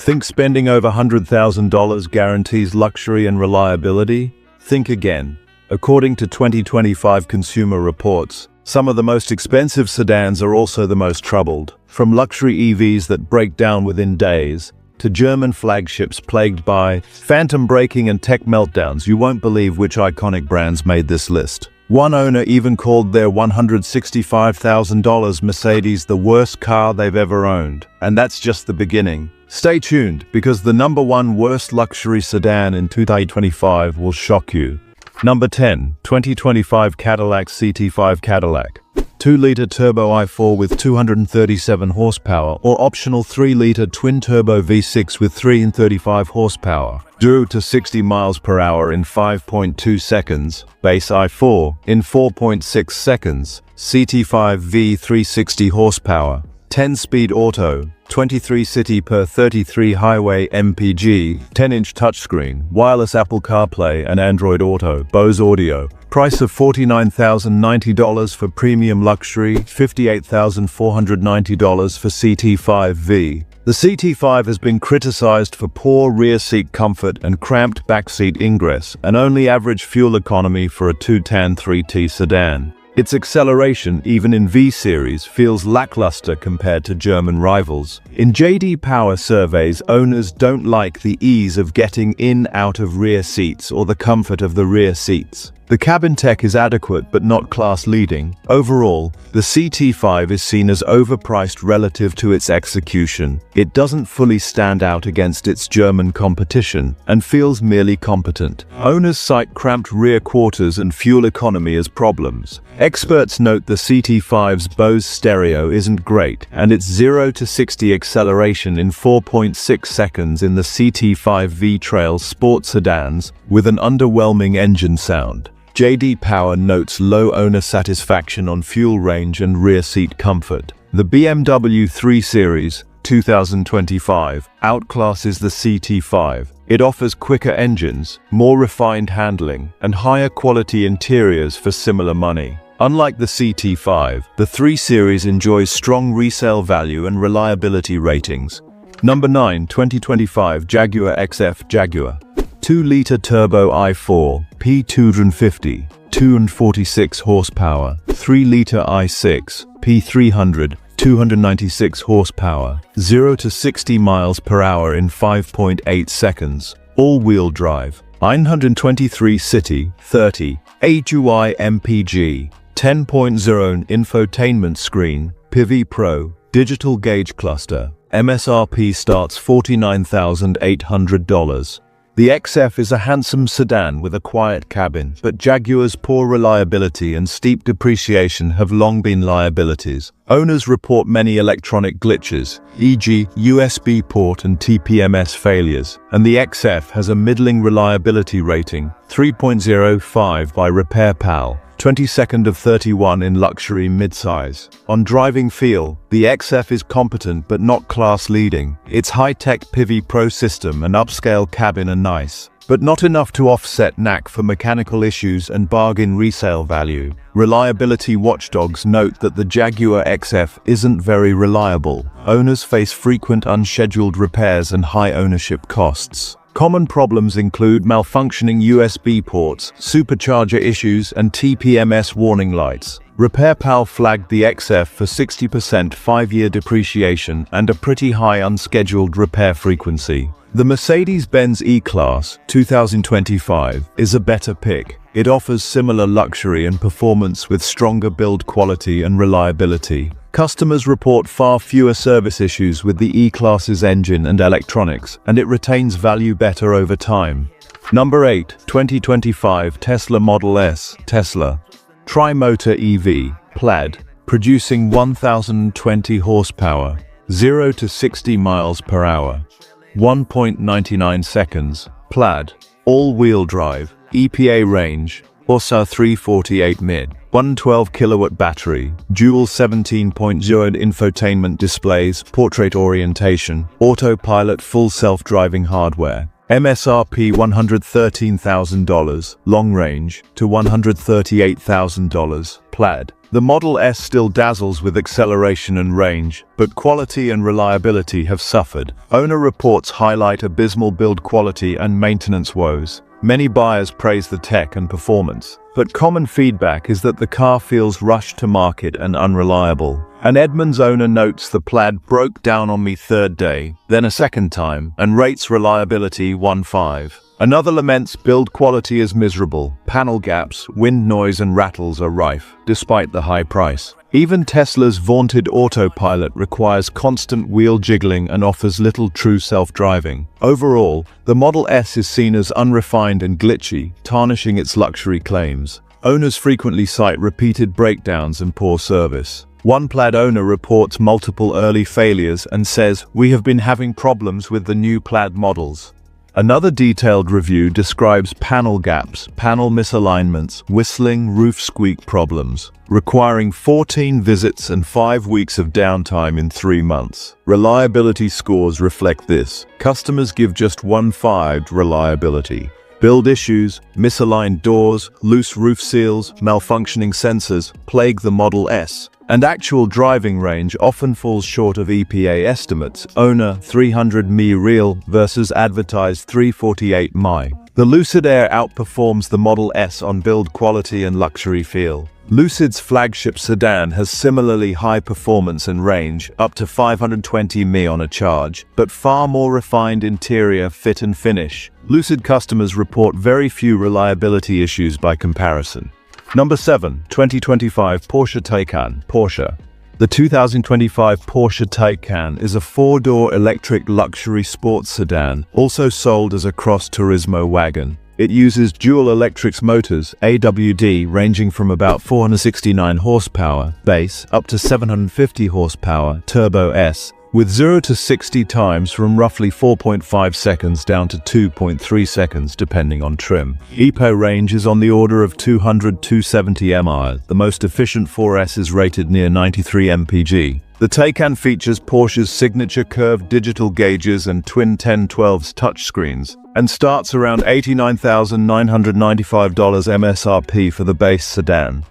Think spending over $100,000 guarantees luxury and reliability? Think again. According to 2025 Consumer Reports, some of the most expensive sedans are also the most troubled. From luxury EVs that break down within days, to German flagships plagued by phantom braking and tech meltdowns, you won't believe which iconic brands made this list. One owner even called their $165,000 Mercedes the worst car they've ever owned. And that's just the beginning. Stay tuned, because the number one worst luxury sedan in 2025 will shock you. Number 10, 2025 Cadillac CT5 Cadillac. 2-liter turbo i4 with 237 horsepower or optional 3-liter twin-turbo V6 with 335 horsepower. 0 to 60 miles per hour in 5.2 seconds. Base i4 in 4.6 seconds. CT5 V 360 horsepower. 10-speed auto. 23 city per 33 highway MPG, 10-inch touchscreen, wireless Apple CarPlay and Android Auto, Bose Audio. Price of $49,090 for premium luxury, $58,490 for CT5V. The CT5 has been criticized for poor rear seat comfort and cramped backseat ingress, and only average fuel economy for a 2-tan 3T sedan. Its acceleration, even in V-Series, feels lackluster compared to German rivals. In J.D. Power surveys, owners don't like the ease of getting in out of rear seats or the comfort of the rear seats. The cabin tech is adequate but not class-leading. Overall, the CT5 is seen as overpriced relative to its execution. It doesn't fully stand out against its German competition and feels merely competent. Owners cite cramped rear quarters and fuel economy as problems. Experts note the CT5's Bose stereo isn't great, and its 0 to 60 acceleration in 4.6 seconds in the CT5 V-Trail sport sedans with an underwhelming engine sound. J.D. Power notes low owner satisfaction on fuel range and rear seat comfort. The BMW 3 Series 2025 outclasses the CT5. It offers quicker engines, more refined handling, and higher quality interiors for similar money. Unlike the CT5, the 3 Series enjoys strong resale value and reliability ratings. Number 9, 2025 Jaguar XF Jaguar. 2-liter turbo i4, P250, 246 horsepower. 3-liter i6, P300, 296 horsepower. 0 to 60 miles per hour in 5.8 seconds. All-wheel drive. 923 city, 30. HUI MPG. 10.0 infotainment screen. PIV Pro. Digital gauge cluster. MSRP starts $49,800. The XF is a handsome sedan with a quiet cabin, but Jaguar's poor reliability and steep depreciation have long been liabilities. Owners report many electronic glitches, e.g. USB port and TPMS failures, and the XF has a middling reliability rating, 3.05 by RepairPal. 22nd of 31 in luxury midsize. On driving feel, the XF is competent but not class-leading. Its high-tech PIV Pro system and upscale cabin are nice, but not enough to offset knack for mechanical issues and bargain resale value. Reliability watchdogs note that the Jaguar XF isn't very reliable. Owners face frequent unscheduled repairs and high ownership costs. Common problems include malfunctioning USB ports, supercharger issues, and TPMS warning lights. RepairPal flagged the XF for 60% 5-year depreciation and a pretty high unscheduled repair frequency. The Mercedes-Benz E-Class 2025 is a better pick. It offers similar luxury and performance with stronger build quality and reliability. Customers report far fewer service issues with the E-Class's engine and electronics, and it retains value better over time. Number 8, 2025 Tesla Model S Tesla. Tri-motor EV, Plaid, producing 1,020 horsepower, 0 to 60 miles per hour, 1.99 seconds, Plaid, all-wheel drive, EPA range, ORSA 348 mid. 112 kilowatt battery, dual 17.0 infotainment displays, portrait orientation, autopilot full self-driving hardware. MSRP $113,000, long range, to $138,000, Plaid. The Model S still dazzles with acceleration and range, but quality and reliability have suffered. Owner reports highlight abysmal build quality and maintenance woes. Many buyers praise the tech and performance, but common feedback is that the car feels rushed to market and unreliable. An Edmunds owner notes the Plaid broke down on me third day, then a second time, and rates reliability 1.5. Another laments build quality is miserable. Panel gaps, wind noise and rattles are rife, despite the high price. Even Tesla's vaunted autopilot requires constant wheel jiggling and offers little true self-driving. Overall, the Model S is seen as unrefined and glitchy, tarnishing its luxury claims. Owners frequently cite repeated breakdowns and poor service. One Plaid owner reports multiple early failures and says, "We have been having problems with the new Plaid models." Another detailed review describes panel gaps, panel misalignments, whistling, roof squeak problems, requiring 14 visits and 5 weeks of downtime in 3 months. Reliability scores reflect this. Customers give just 1.5 reliability. Build issues, misaligned doors, loose roof seals, malfunctioning sensors plague the Model S, and actual driving range often falls short of EPA estimates. Owner 300 mi real versus advertised 348 mi. The Lucid Air outperforms the Model S on build quality and luxury feel. Lucid's flagship sedan has similarly high performance and range, up to 520 mi on a charge, but far more refined interior fit and finish. Lucid customers report very few reliability issues by comparison. Number 7. 2025 Porsche Taycan. Porsche. The 2025 Porsche Taycan is a 4-door electric luxury sports sedan, also sold as a Cross Turismo wagon. It uses dual electric motors, AWD, ranging from about 469 horsepower, base, up to 750 horsepower, Turbo S, with 0 to 60 times from roughly 4.5 seconds down to 2.3 seconds depending on trim. EPO range is on the order of 200-270 mi. The most efficient 4S is rated near 93 mpg. The Taycan features Porsche's signature curved digital gauges and twin 1012s touchscreens, and starts around $89,995 MSRP for the base sedan.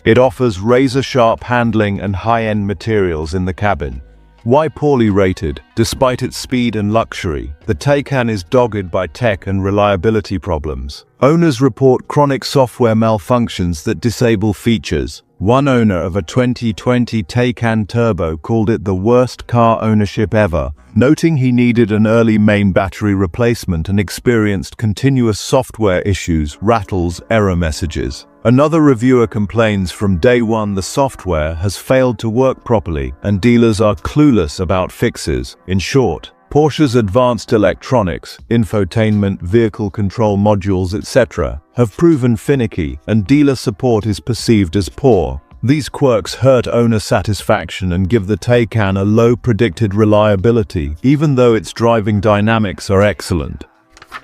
It offers razor-sharp handling and high-end materials in the cabin. Why poorly rated? Despite its speed and luxury, the Taycan is dogged by tech and reliability problems. Owners report chronic software malfunctions that disable features. One owner of a 2020 Taycan Turbo called it the worst car ownership ever, noting he needed an early main battery replacement and experienced continuous software issues, rattles, error messages. Another reviewer complains from day one the software has failed to work properly and dealers are clueless about fixes. In short, Porsche's advanced electronics, infotainment, vehicle control modules, etc., have proven finicky and dealer support is perceived as poor. These quirks hurt owner satisfaction and give the Taycan a low predicted reliability, even though its driving dynamics are excellent.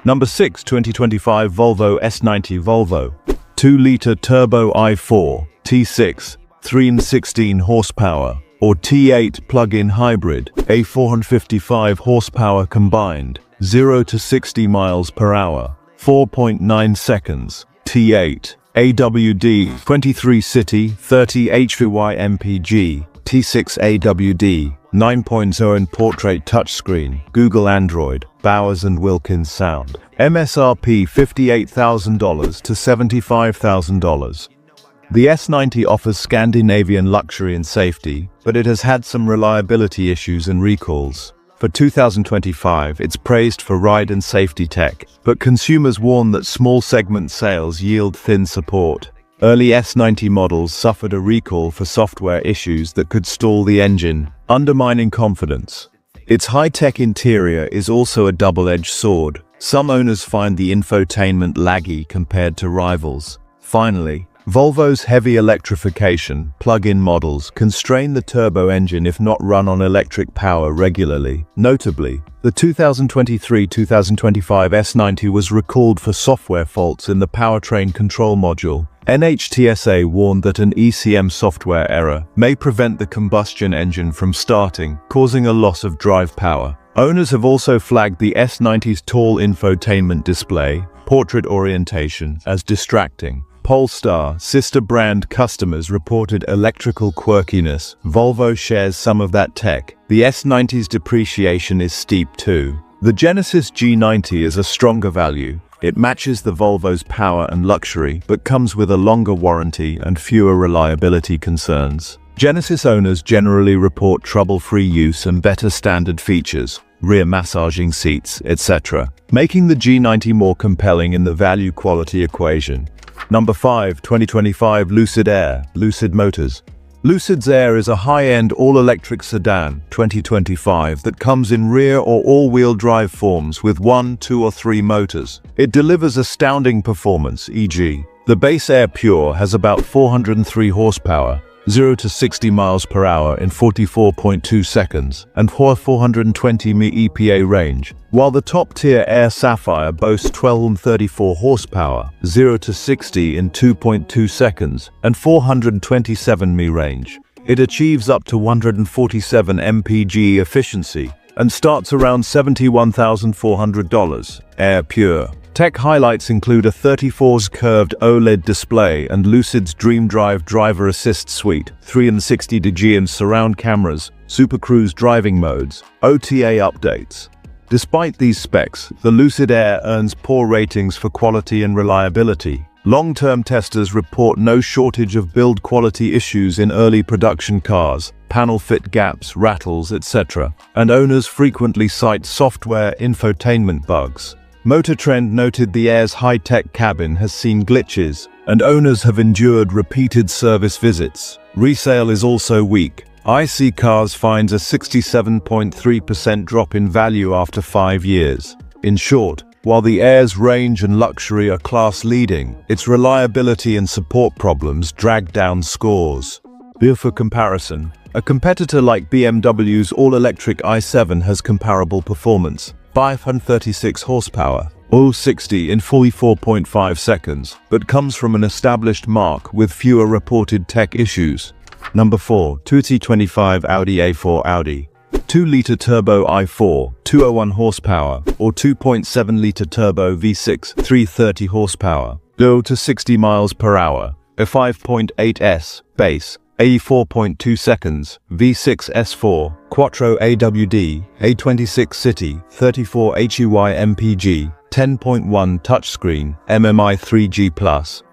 Number 6. 2025 Volvo S90. Volvo 2-liter turbo i4, T6, 316 horsepower, or T8 plug-in hybrid, a 455 horsepower combined, 0 to 60 miles per hour, 4.9 seconds, T8, AWD, 23 city, 30 HVY MPG, T6 AWD, 9.0 in portrait touchscreen, Google Android, Bowers & Wilkins sound. MSRP $58,000 to $75,000. The S90 offers Scandinavian luxury and safety, but it has had some reliability issues and recalls. For 2025, it's praised for ride and safety tech, but consumers warn that small segment sales yield thin support. Early S90 models suffered a recall for software issues that could stall the engine, undermining confidence. Its high-tech interior is also a double-edged sword. Some owners find the infotainment laggy compared to rivals. Finally, Volvo's heavy electrification, plug-in models, constrain the turbo engine if not run on electric power regularly. Notably, the 2023-2025 S90 was recalled for software faults in the powertrain control module. NHTSA warned that an ECM software error may prevent the combustion engine from starting, causing a loss of drive power. Owners have also flagged the S90's tall infotainment display, portrait orientation, as distracting. Polestar, sister brand customers reported electrical quirkiness. Volvo shares some of that tech. The S90's depreciation is steep too. The Genesis G90 is a stronger value. It matches the Volvo's power and luxury, but comes with a longer warranty and fewer reliability concerns. Genesis owners generally report trouble-free use and better standard features, rear massaging seats, etc., making the G90 more compelling in the value-quality equation. Number 5, 2025 Lucid Air, Lucid Motors. Lucid's Air is a high-end all-electric sedan, 2025, that comes in rear or all-wheel drive forms with 1, 2 or 3 motors. It delivers astounding performance, e.g., the base Air Pure has about 403 horsepower, 0 to 60 miles per hour in 44.2 seconds, and 420 mi EPA range, while the top-tier Air Sapphire boasts 1234 horsepower, 0 to 60 in 2.2 seconds, and 427 mi range. It achieves up to 147 mpg efficiency and starts around $71,400. Air Pure. Tech highlights include a 34's curved OLED display and Lucid's DreamDrive driver assist suite, 360° and surround cameras, Super Cruise driving modes, OTA updates. Despite these specs, the Lucid Air earns poor ratings for quality and reliability. Long-term testers report no shortage of build quality issues in early production cars, panel fit gaps, rattles, etc., and owners frequently cite software infotainment bugs. Motor Trend noted the Air's high-tech cabin has seen glitches, and owners have endured repeated service visits. Resale is also weak. IC Cars finds a 67.3% drop in value after 5 years. In short, while the Air's range and luxury are class-leading, its reliability and support problems drag down scores. For comparison, a competitor like BMW's all-electric i7 has comparable performance. 536 horsepower, 0-60 in 44.5 seconds, but comes from an established marque with fewer reported tech issues. Number 4, 2025 Audi A4 Audi. 2-liter turbo i4, 201 horsepower, or 2.7-liter turbo V6, 330 horsepower, 0 to 60 miles per hour, a 5.8S base, A 4.2 seconds, V6 S4, Quattro AWD, A26 City, 34 HUI MPG, 10.1 touchscreen, MMI 3G+,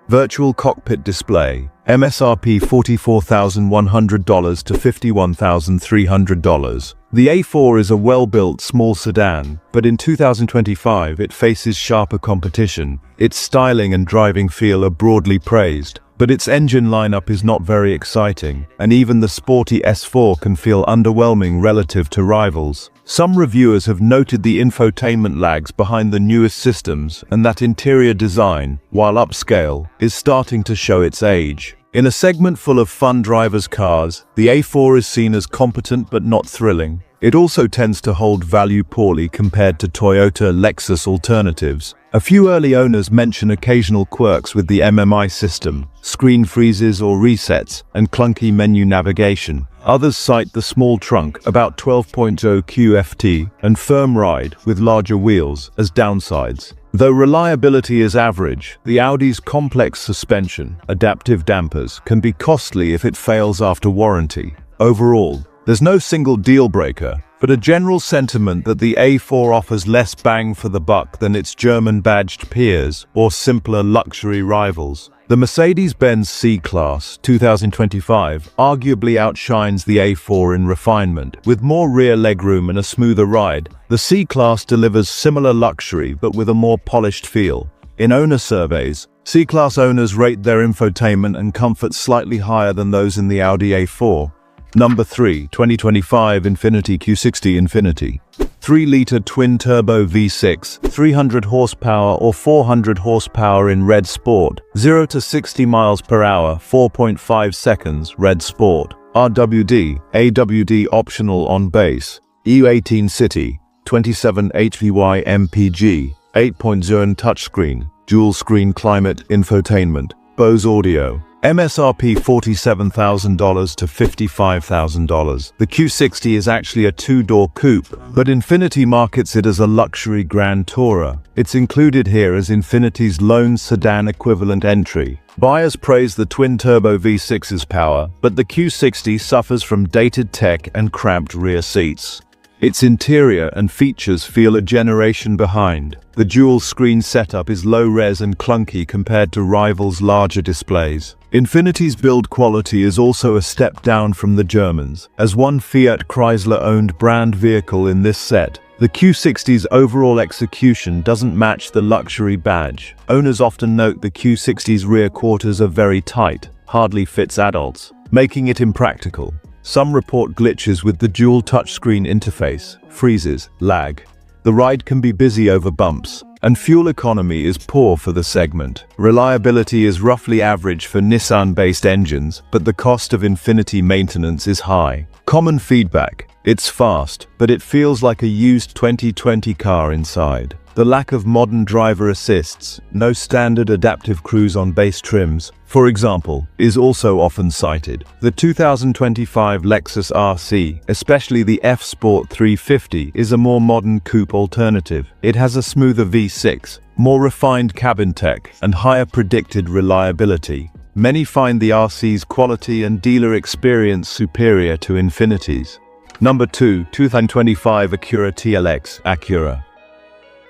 virtual cockpit display, MSRP $44,100 to $51,300. The A4 is a well-built small sedan, but in 2025 it faces sharper competition. Its styling and driving feel are broadly praised, but its engine lineup is not very exciting, and even the sporty S4 can feel underwhelming relative to rivals. Some reviewers have noted the infotainment lags behind the newest systems and that interior design, while upscale, is starting to show its age. In a segment full of fun drivers' cars, the A4 is seen as competent but not thrilling. It also tends to hold value poorly compared to Toyota Lexus alternatives. A few early owners mention occasional quirks with the MMI system, screen freezes or resets, and clunky menu navigation. Others cite the small trunk, about 12.0 QFT, and firm ride, with larger wheels, as downsides. Though reliability is average, the Audi's complex suspension, adaptive dampers, can be costly if it fails after warranty. Overall, there's no single deal breaker, but a general sentiment that the A4 offers less bang for the buck than its German-badged peers or simpler luxury rivals. The Mercedes-Benz C-Class 2025 arguably outshines the A4 in refinement. With more rear legroom and a smoother ride, the C-Class delivers similar luxury but with a more polished feel. In owner surveys, C-Class owners rate their infotainment and comfort slightly higher than those in the Audi A4. Number 3, 2025 Infiniti Q60 Infiniti. 3-liter twin-turbo V6, 300 horsepower or 400 horsepower in Red Sport, 0 to 60 miles per hour, 4.5 seconds, Red Sport. RWD, AWD optional on base. EU18 City, 27 HVY MPG, 8.0 touchscreen, dual-screen climate infotainment. Bose Audio, MSRP $47,000 to $55,000. The Q60 is actually a two-door coupe, but Infiniti markets it as a luxury Grand Tourer. It's included here as Infiniti's lone sedan equivalent entry. Buyers praise the twin-turbo V6's power, but the Q60 suffers from dated tech and cramped rear seats. Its interior and features feel a generation behind. The dual-screen setup is low-res and clunky compared to rivals' larger displays. Infiniti's build quality is also a step down from the Germans. As one Fiat Chrysler-owned brand vehicle in this set, the Q60's overall execution doesn't match the luxury badge. Owners often note the Q60's rear quarters are very tight, hardly fits adults, making it impractical. Some report glitches with the dual touchscreen interface, freezes, lag. The ride can be busy over bumps, and fuel economy is poor for the segment. Reliability is roughly average for Nissan-based engines, but the cost of Infiniti maintenance is high. Common feedback: it's fast, but it feels like a used 2020 car inside. The lack of modern driver assists, no standard adaptive cruise on base trims, for example, is also often cited. The 2025 Lexus RC, especially the F-Sport 350, is a more modern coupe alternative. It has a smoother V6, more refined cabin tech, and higher predicted reliability. Many find the RC's quality and dealer experience superior to Infiniti's. Number 2, 2025 Acura TLX. Acura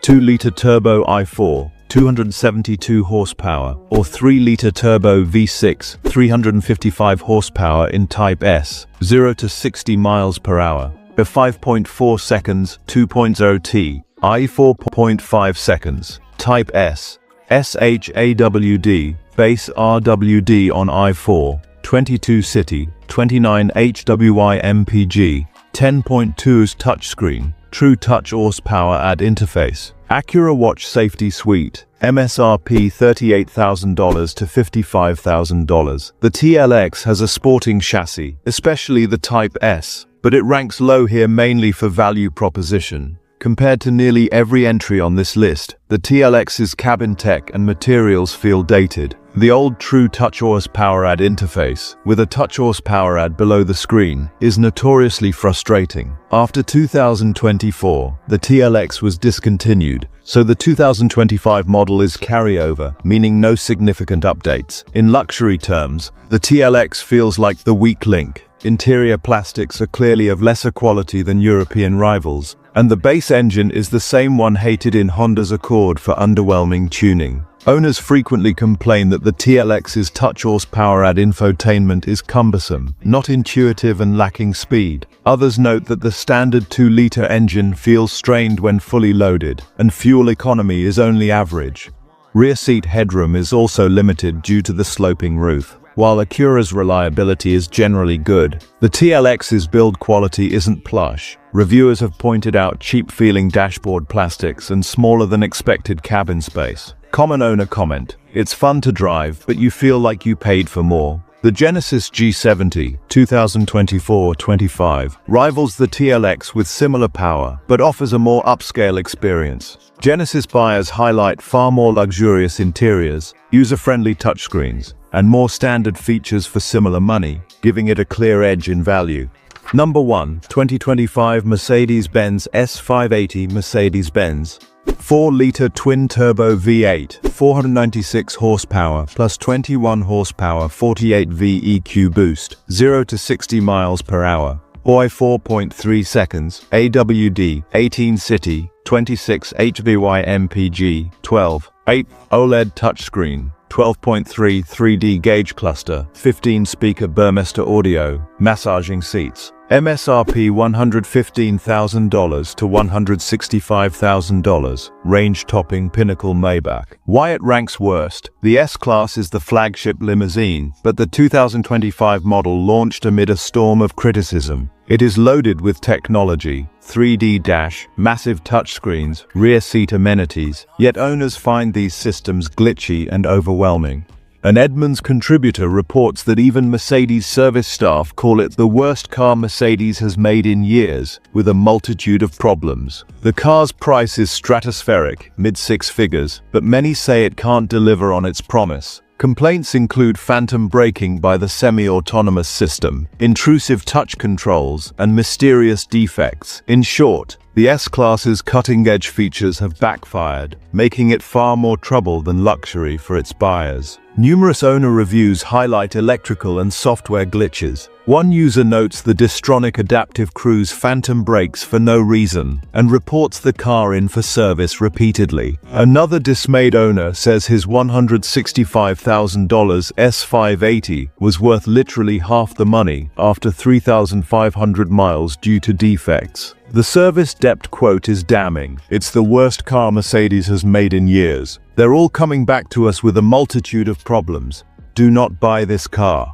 2-liter turbo i4, 272 horsepower, or 3-liter turbo V6, 355 horsepower in Type S, 0 to 60 miles per hour, 5.4 seconds, 2.0T, i4.5 seconds, Type S, SHAWD, base RWD on i4, 22 city, 29 HWI MPG, 10.2's touchscreen, True Touch horsepower add interface. Acura Watch Safety Suite, MSRP $38,000 to $55,000. The TLX has a sporting chassis, especially the Type S, but it ranks low here mainly for value proposition. Compared to nearly every entry on this list, the TLX's cabin tech and materials feel dated. The old True Touch horsepower add interface, with a touch horsepower add below the screen, is notoriously frustrating. After 2024, the TLX was discontinued, so the 2025 model is carryover, meaning no significant updates. In luxury terms, the TLX feels like the weak link. Interior plastics are clearly of lesser quality than European rivals, and the base engine is the same one hated in Honda's Accord for underwhelming tuning. Owners frequently complain that the TLX's touch horsepower add infotainment is cumbersome, not intuitive and lacking speed. Others note that the standard 2-liter engine feels strained when fully loaded, and fuel economy is only average. Rear seat headroom is also limited due to the sloping roof. While Acura's reliability is generally good, the TLX's build quality isn't plush. Reviewers have pointed out cheap-feeling dashboard plastics and smaller-than-expected cabin space. Common owner comment: it's fun to drive, but you feel like you paid for more. The Genesis G70 2024-25 rivals the TLX with similar power, but offers a more upscale experience. Genesis buyers highlight far more luxurious interiors, user-friendly touchscreens, and more standard features for similar money, giving it a clear edge in value. Number 1, 2025 Mercedes-Benz S580. Mercedes-Benz 4-liter twin-turbo V8, 496 horsepower plus 21 horsepower 48 VEQ boost, 0 to 60 miles per hour, OI 4.3 seconds, AWD, 18 city, 26 HVY MPG, 12.8 OLED touchscreen, 12.3 3D gauge cluster, 15 speaker Burmester audio, massaging seats. MSRP $115,000 to $165,000, range-topping pinnacle Maybach. Why it ranks worst? The S-Class is the flagship limousine, but the 2025 model launched amid a storm of criticism. It is loaded with technology, 3D dash, massive touchscreens, rear seat amenities, yet owners find these systems glitchy and overwhelming. An Edmunds contributor reports that even Mercedes service staff call it the worst car Mercedes has made in years, with a multitude of problems. The car's price is stratospheric, mid-six figures, but many say it can't deliver on its promise. Complaints include phantom braking by the semi-autonomous system, intrusive touch controls, and mysterious defects. In short, the S-Class's cutting-edge features have backfired, making it far more trouble than luxury for its buyers. Numerous owner reviews highlight electrical and software glitches. One user notes the Distronic Adaptive Cruise phantom brakes for no reason and reports the car in for service repeatedly. Another dismayed owner says his $165,000 S580 was worth literally half the money after 3,500 miles due to defects. The service depth quote is damning. It's the worst car Mercedes has made in years. They're all coming back to us with a multitude of problems. Do not buy this car.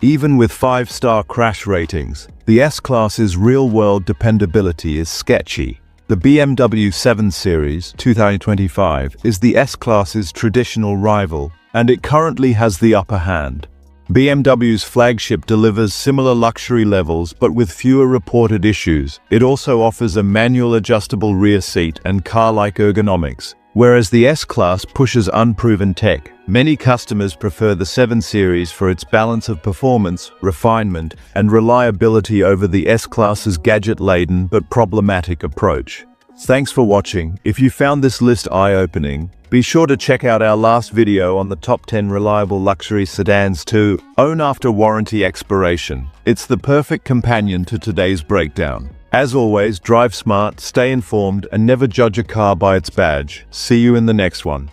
Even with 5-star crash ratings, the S-Class's real-world dependability is sketchy. The BMW 7 Series 2025 is the S-Class's traditional rival, and it currently has the upper hand. BMW's flagship delivers similar luxury levels but with fewer reported issues. It also offers a manual adjustable rear seat and car-like ergonomics, whereas the S-Class pushes unproven tech. Many customers prefer the 7 Series for its balance of performance, refinement, and reliability over the S-Class's gadget-laden but problematic approach. Thanks for watching. If you found this list eye-opening, be sure to check out our last video on the top 10 reliable luxury sedans to own after warranty expiration. It's the perfect companion to today's breakdown. As always, drive smart, stay informed, and never judge a car by its badge. See you in the next one.